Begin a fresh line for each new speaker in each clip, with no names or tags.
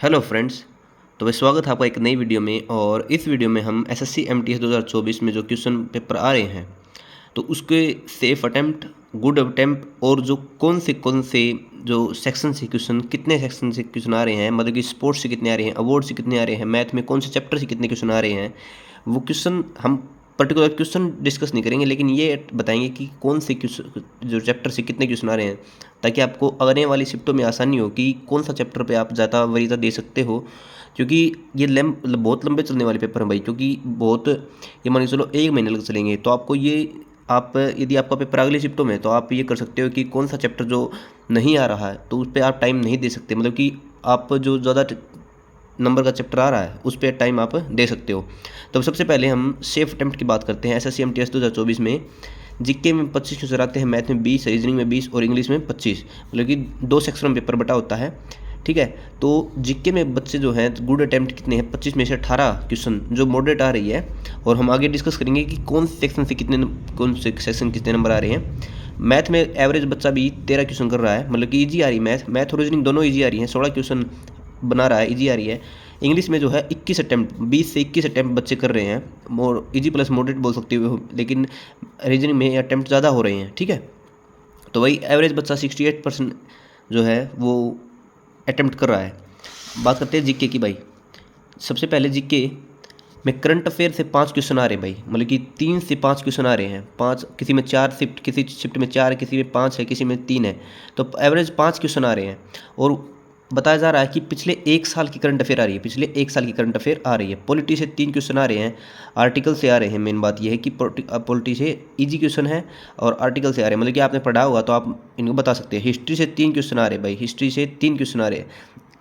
Hello friends. तो भाई स्वागत है आपका एक नई वीडियो में। और इस वीडियो में हम एसएससी एमटीएस 2024 में जो क्वेश्चन पेपर आ रहे हैं तो उसके सेफ अटेम्प्ट, गुड अटेम्प्ट और जो कौन से जो सेक्शन से क्वेश्चन, कितने सेक्शन से क्वेश्चन आ रहे हैं, मतलब कि स्पोर्ट्स से कितने आ रहे हैं, अवार्ड से कितने आ रहे हैं, मैथ में कौन से चैप्टर से कितने क्वेश्चन आ रहे हैं, वो क्वेश्चन हम पर्टिकुलर क्वेश्चन डिस्कस नहीं करेंगे, लेकिन ये बताएंगे कि कौन से क्वेश्चन जो चैप्टर से कितने क्वेश्चन आ रहे हैं, ताकि आपको आने वाली शिफ्टों में आसानी हो कि कौन सा चैप्टर पे आप ज़्यादा वरीयता दे सकते हो। क्योंकि ये बहुत लंबे चलने वाले पेपर हैं भाई, क्योंकि बहुत ये मान के चलो 1 महीने लग चलेंगे। तो आपको ये आप यदि आपका पेपर अगले शिफ्टों में, तो आप ये कर सकते हो कि कौन सा चैप्टर जो नहीं आ रहा है तो उस पर आप टाइम नहीं दे सकते, मतलब कि आप जो ज़्यादा नंबर का चैप्टर आ रहा है उस पर टाइम आप दे सकते हो। तो सबसे पहले हम सेफ अटेम्प्ट की बात करते हैं। एसएससी एमटीएस 2024 में जीके में 25 क्वेश्चन आते हैं, मैथ में 20, रीजनिंग में 20 और इंग्लिश में 25, मतलब कि 2 सेक्शन में पेपर बटा होता है। ठीक है, तो जीके में बच्चे जो हैं गुड अटेम्प्ट कितने हैं, 25 में से 18 क्वेश्चन जो मॉडरेट आ रही है। और हम आगे डिस्कस करेंगे कि कौन से सेक्शन से कौन से सेक्शन कितने नंबर आ रहे हैं। मैथ में एवरेज बच्चा भी 13 क्वेश्चन कर रहा है, मतलब कि ईजी आ रही है। मैथ और रीजनिंग दोनों ईजी आ रही हैं, 16 क्वेश्चन बना रहा है, ईजी आ रही है। इंग्लिश में जो है 21 अटैम्प्ट, 20 से 21 अटैम्प्ट बच्चे कर रहे हैं, मोर ईजी प्लस मॉडरेट बोल सकते हो, लेकिन रीजनिंग में अटैम्प्ट ज़्यादा हो रहे हैं। ठीक है, तो वही एवरेज बच्चा 68% जो है वो अटैम्प्ट कर रहा है। बात करते हैं जीके की भाई। सबसे पहले जीके में करंट अफेयर से 5 क्वेश्चन आ रहे हैं भाई, मतलब कि 3 से 5 क्वेश्चन आ रहे हैं। 5 किसी में 4 शिफ्ट, किसी शिफ्ट में 4 है, किसी में 5 है, किसी में 3 है, तो एवरेज 5 क्वेश्चन आ रहे हैं। और बताया जा रहा है कि पिछले 1 साल की करंट अफेयर आ रही है, पिछले 1 साल की करंट अफेयर आ रही है। पॉलिटी से 3 क्वेश्चन आ रहे हैं, आर्टिकल से आ रहे हैं। मेन बात यह है कि पॉलिटी से ईजी क्वेश्चन है और आर्टिकल से आ रहे हैं, मतलब कि आपने पढ़ा होगा तो आप इनको बता सकते हैं। हिस्ट्री से 3 क्वेश्चन आ रहे हैं भाई, हिस्ट्री से 3 क्वेश्चन आ रहे हैं।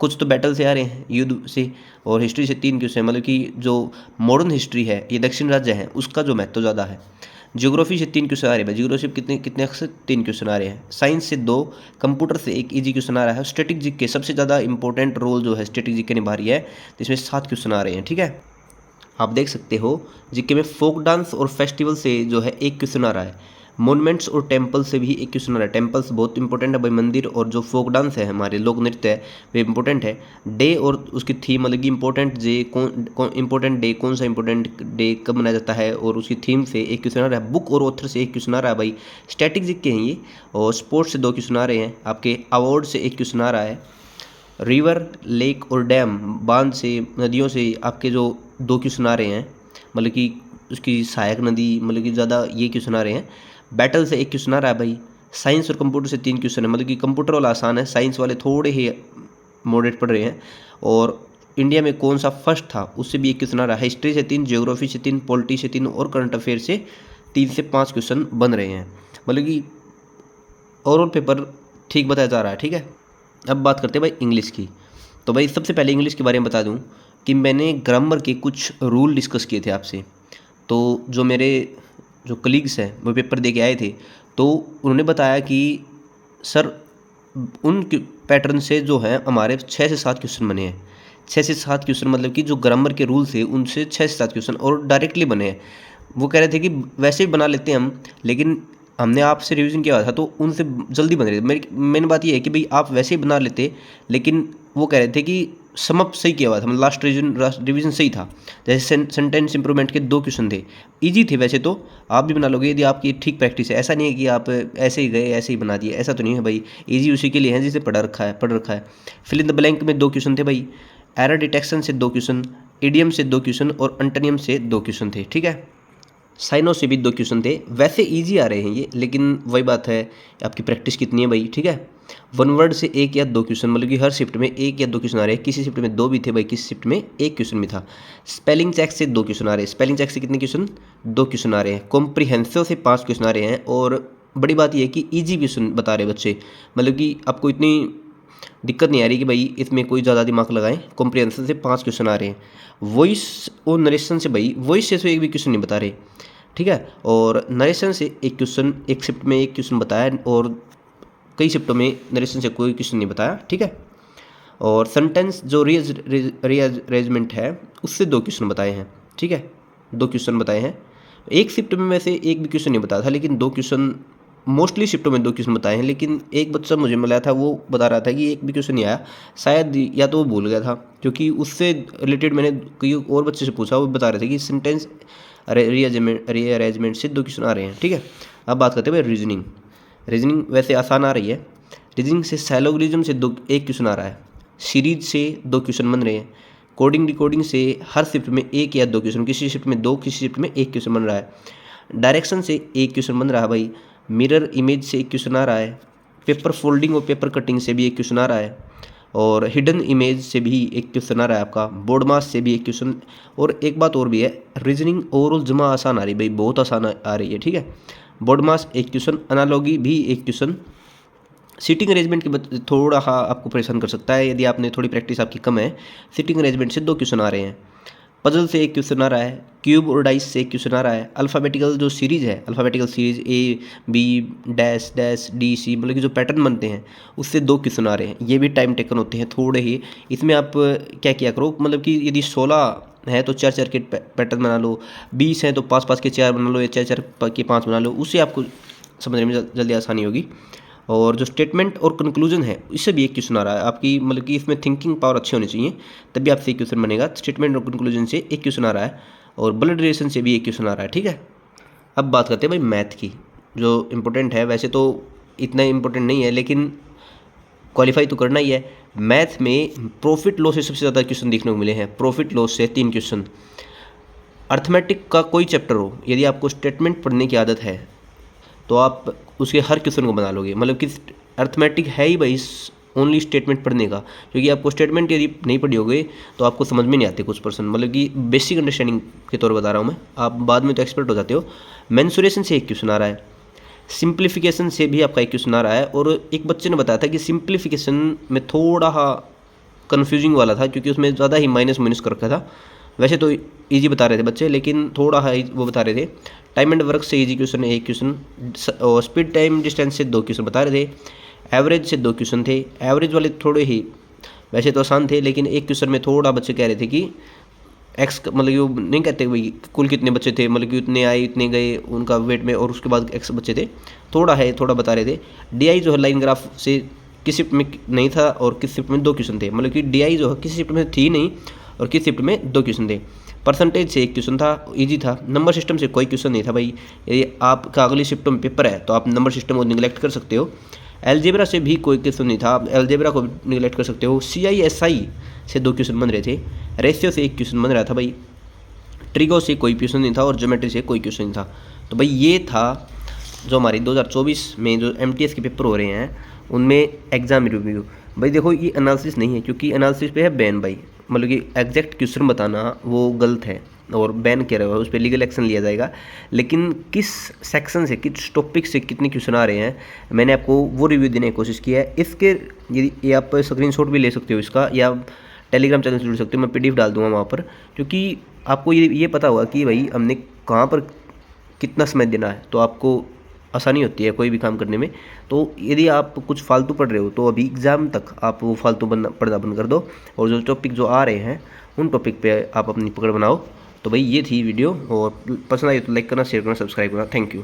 कुछ तो बैटल से आ रहे हैं, युद्ध से, और हिस्ट्री से 3 क्वेश्चन, मतलब कि जो मॉडर्न हिस्ट्री है, ये दक्षिण राज्य है, उसका जो महत्व ज़्यादा है। ज्योग्राफी से 3 क्वेश्चन आ रहे हैं, जियोग्राफी कितने कितने से 3 क्वेश्चन आ रहे हैं। साइंस से 2, कंप्यूटर से 1 ईजी क्वेश्चन आ रहा है। स्टैटिक के सबसे ज़्यादा इंपॉर्टेंट रोल जो है स्टैटिक के निभा रही है, तो इसमें 7 क्वेश्चन आ रहे हैं। ठीक है, आप देख सकते हो जीके में फोक डांस और फेस्टिवल से जो है 1 क्वेश्चन आ रहा है। मोनूमेंट्स और टेम्पल से भी 1 क्वेश्चन आ रहा है। टेम्पल्स बहुत इंपॉर्टेंट है भाई, मंदिर, और जो फोक डांस है, हमारे लोक नृत्य है, वे इंपॉर्टेंट है। डे और उसकी थीम, मतलब कि इंपॉर्टेंट डे कौन इंपॉर्टेंट डे, कौन सा इंपॉर्टेंट डे कब मनाया जाता है, और उसकी थीम से 1 क्वेश्चन आ रहा है। बुक और ऑथर से 1 क्वेश्चन आ रहा है भाई, स्टैटिक जीके हैं ये। और स्पोर्ट्स से 2 क्वेश्चन आ रहे हैं। आपके अवार्ड से 1 क्वेश्चन आ रहा है। रिवर, लेक और डैम, बांध से, नदियों से आपके जो 2 क्वेश्चन आ रहे हैं, मतलब कि उसकी सहायक नदी, मतलब कि ज़्यादा ये क्वेश्चन आ रहे हैं। बैटल से 1 क्वेश्चन आ रहा है भाई। साइंस और कंप्यूटर से 3 क्वेश्चन है, मतलब कि कंप्यूटर वाला आसान है, साइंस वाले थोड़े ही मॉडरेट पढ़ रहे हैं। और इंडिया में कौन सा फर्स्ट था, उससे भी 1 क्वेश्चन आ रहा है। हिस्ट्री से 3, ज्योग्राफी से 3, पॉलिटी से 3 और करंट अफेयर से 3 से 5 क्वेश्चन बन रहे हैं, मतलब कि ओवरऑल पेपर ठीक बताया जा रहा है। ठीक है, अब बात करते हैं भाई इंग्लिश की। तो भाई सबसे पहले इंग्लिश के बारे में बता दूं कि मैंने ग्रामर के कुछ रूल डिस्कस किए थे आपसे। तो जो मेरे जो कलीग्स हैं वो पेपर दे के आए थे, तो उन्होंने बताया कि सर उन पैटर्न से जो है हमारे 6 से 7 क्वेश्चन बने हैं। 6 से 7 क्वेश्चन, मतलब कि जो ग्रामर के रूल थे उनसे 6 से 7 क्वेश्चन और डायरेक्टली बने हैं। वो कह रहे थे कि वैसे ही बना लेते हैं हम, लेकिन हमने आपसे रिवीजन किया था तो उनसे जल्दी बन रहे थे। मेरी मेन बात ये है कि भाई आप वैसे ही बना लेते, लेकिन वो कह रहे थे कि समअप सही किया हुआ था, मतलब लास्ट रिवीजन सही था। जैसे सेंटेंस इंप्रूवमेंट के 2 क्वेश्चन थे, इजी थे वैसे तो, आप भी बना लोगे यदि आपकी ठीक प्रैक्टिस है। ऐसा नहीं है कि आप ऐसे ही गए ऐसे ही बना दिए, ऐसा तो नहीं है भाई। इजी उसी के लिए है जिसे पढ़ रखा है। फिल इन द ब्लैंक में 2 क्वेश्चन थे भाई। एरर डिटेक्शन से 2 क्वेश्चन, इडियम से 2 क्वेश्चन और अंटोनियम से 2 क्वेश्चन थे। ठीक है, साइनो से भी 2 क्वेश्चन थे। वैसे इजी आ रहे हैं ये, लेकिन वही बात है आपकी प्रैक्टिस कितनी है भाई। ठीक है, वन वर्ड से 1 या 2 क्वेश्चन, मतलब कि हर शिफ्ट में 1 या 2 क्वेश्चन आ रहे हैं। किसी शिफ्ट में 2 भी थे भाई, किसी शिफ्ट में 1 क्वेश्चन भी था। स्पेलिंग चेक से 2 क्वेश्चन आ रहे हैं। स्पेलिंग चेक से कितने क्वेश्चन, 2 क्वेश्चन आ रहे हैं। कॉम्प्रीहेंसिव से 5 क्वेश्चन आ रहे हैं। और बड़ी बात यह है कि ईजी क्वेश्चन बता रहे बच्चे, मतलब कि आपको इतनी दिक्कत नहीं आ रही कि भाई इसमें कोई ज़्यादा दिमाग लगाएं। कॉम्प्रीहेंसिव से 5 क्वेश्चन आ रहे हैं। वॉइस और नरेशन से भाई, वॉइस से तो एक भी क्वेश्चन नहीं बता रहे। ठीक है, और नरेशन से 1 क्वेश्चन, एक शिफ्ट में 1 क्वेश्चन बताया, और कई शिफ्टों में नरेशन से कोई क्वेश्चन नहीं बताया। ठीक है, और सेंटेंस जो रीअरेंजमेंट है उससे 2 क्वेश्चन बताए हैं। ठीक है, 2 क्वेश्चन बताए हैं। एक शिफ्ट में वैसे एक भी क्वेश्चन नहीं बताया था, लेकिन 2 क्वेश्चन मोस्टली शिफ्टों में 2 क्वेश्चन बताए हैं, लेकिन एक बच्चा मुझे मिला था वो बता रहा था कि एक भी क्वेश्चन नहीं आया, शायद या तो वो भूल गया था, क्योंकि उससे रिलेटेड मैंने कई और बच्चे से पूछा, वो बता रहे थे कि सेंटेंस रीअरेंजमेंट से 2 क्वेश्चन आ रहे हैं। ठीक है, अब बात करते हैं भाई रीजनिंग। रीजनिंग वैसे आसान आ रही है। रीजनिंग से साइलोगिज्म से एक क्वेश्चन आ रहा है, सीरीज से 2 क्वेश्चन बन रहे हैं, कोडिंग डिकोडिंग से हर शिफ्ट में 1 या 2 क्वेश्चन, किसी शिफ्ट में 2, किसी शिफ्ट में 1 क्वेश्चन बन रहा है। डायरेक्शन से 1 क्वेश्चन बन रहा है भाई, मिरर इमेज से 1 क्वेश्चन आ रहा है, पेपर फोल्डिंग और पेपर कटिंग से भी 1 क्वेश्चन आ रहा है, और हिडन इमेज से भी 1 क्वेश्चन आ रहा है आपका, बोर्ड मास से भी 1 क्वेश्चन। और एक बात और भी है, रीजनिंग ओवरऑल जमा आसान आ रही है भाई, बहुत आसान आ रही है। ठीक है, बोर्ड मास 1 क्वेश्चन, एनालॉगी भी 1 क्वेश्चन। सीटिंग अरेंजमेंट के थोड़ा आपको परेशान कर सकता है यदि आपने थोड़ी प्रैक्टिस आपकी कम है। सीटिंग अरेंजमेंट से 2 क्वेश्चन आ रहे हैं, पजल से 1 क्वेश्चन आ रहा है, क्यूब और डाइस से 1 क्वेश्चन आ रहा है, अल्फ़ाबेटिकल जो सीरीज़ है, alphabetical series A B dash dash D C, मतलब कि जो पैटर्न बनते हैं उससे 2 क्वेश्चन आ रहे हैं। ये भी टाइम टेकन होते हैं थोड़े ही। इसमें आप क्या किया करो, मतलब कि यदि 16 है तो 4 4 के पैटर्न बना लो, 20 हैं तो 5 5 के 4 बना लो, या 4 4 के 5 बना लो, उससे आपको समझने में जल्दी आसानी होगी। और जो स्टेटमेंट और कंक्लूजन है इससे भी 1 क्वेश्चन आ रहा है आपकी, मतलब कि इसमें थिंकिंग पावर अच्छी होनी चाहिए, तभी आपसे 1 क्वेश्चन बनेगा। स्टेटमेंट और कंक्लूजन से 1 क्वेश्चन आ रहा है, और ब्लड रिलेशन से भी 1 क्वेश्चन आ रहा है। ठीक है, अब बात करते हैं भाई मैथ की, जो इम्पोर्टेंट है। वैसे तो इतना इम्पोर्टेंट नहीं है, लेकिन क्वालिफाई तो करना ही है। मैथ में प्रॉफिट लॉस से सबसे ज़्यादा क्वेश्चन देखने को मिले हैं, प्रॉफिट लॉस से 3 क्वेश्चन। अर्थमेटिक का कोई चैप्टर हो, यदि आपको स्टेटमेंट पढ़ने की आदत है तो आप उसके हर क्वेश्चन को बना लोगे, मतलब कि अर्थमेटिक है ही भाई ओनली स्टेटमेंट पढ़ने का, क्योंकि आपको स्टेटमेंट यदि नहीं पढ़ी होगी तो आपको समझ में नहीं आते कुछ पर्सन, मतलब कि बेसिक अंडरस्टैंडिंग के तौर पर बता रहा हूँ मैं, आप बाद में तो एक्सपर्ट हो जाते हो। मेंसुरेशन से 1 क्वेश्चन आ रहा है, सिंप्लीफिकेशन से भी आपका 1 क्वेश्चन आ रहा है। और एक बच्चे ने बताया था कि सिंप्लीफिकेशन में थोड़ा कन्फ्यूजिंग वाला था, क्योंकि उसमें ज़्यादा ही माइनस माइनस कर रखा था। वैसे तो इजी बता रहे थे बच्चे, लेकिन थोड़ा हाई वो बता रहे थे। टाइम एंड वर्क से इजी क्वेश्चन 1 क्वेश्चन, और स्पीड टाइम डिस्टेंस से 2 क्वेश्चन बता रहे थे। एवरेज से 2 क्वेश्चन थे, एवरेज वाले थोड़े ही वैसे तो आसान थे, लेकिन 1 क्वेश्चन में थोड़ा बच्चे कह रहे थे कि एक्स, मतलब वो नहीं कहते भाई कुल कितने बच्चे थे, मतलब कि इतने आए इतने गए उनका वेट में, और उसके बाद एक्स बच्चे थे, थोड़ा बता रहे थे। डीआई जो है लाइन ग्राफ से किस शिफ्ट में नहीं था, और किस शिफ्ट में 2 क्वेश्चन थे, मतलब कि डीआई जो है किस शिफ्ट में थी नहीं, और किस शिफ्ट में 2 क्वेश्चन थे। परसेंटेज से 1 क्वेश्चन था, इजी था। नंबर सिस्टम से कोई क्वेश्चन नहीं था भाई, यदि आपका अगली शिफ्टों में पेपर है तो आप नंबर सिस्टम को निगलेक्ट कर सकते हो। एलजेब्रा से भी कोई क्वेश्चन नहीं था, आप एलजेब्रा को निगलेक्ट कर सकते हो। CISI से 2 क्वेश्चन बन रहे थे, रेशियो से 1 क्वेश्चन बन रहा था भाई, ट्रिगो से कोई क्वेश्चन नहीं था, और ज्योमेट्री से कोई क्वेश्चन नहीं था। तो भाई ये था जो हमारी 2024 में जो MTS के पेपर हो रहे हैं उनमें एग्जाम रिव्यू। भाई देखो ये एनालिसिस नहीं है, क्योंकि एनालिसिस पे है बैन भाई, मतलब कि एग्जैक्ट क्वेश्चन बताना वो गलत है, और बैन किया रहेगा, उस पर लीगल एक्शन लिया जाएगा। लेकिन किस सेक्शन से किस टॉपिक से कितने क्वेश्चन आ रहे हैं मैंने आपको वो रिव्यू देने की कोशिश की है। इसके ये आप स्क्रीनशॉट भी ले सकते हो इसका, या टेलीग्राम चैनल से जुड़ सकते हो, मैं PDF डाल दूंगा वहाँ पर, क्योंकि आपको ये पता होगा कि भाई हमने कहाँ पर कितना समय देना है, तो आपको आसानी होती है कोई भी काम करने में। तो यदि आप कुछ फालतू पढ़ रहे हो तो अभी एग्ज़ाम तक आप वो फालतू पढ़ना बंद कर दो, और जो टॉपिक जो आ रहे हैं उन टॉपिक पे आप अपनी पकड़ बनाओ। तो भाई ये थी वीडियो, और पसंद आई तो लाइक करना, शेयर करना, सब्सक्राइब करना। Thank you.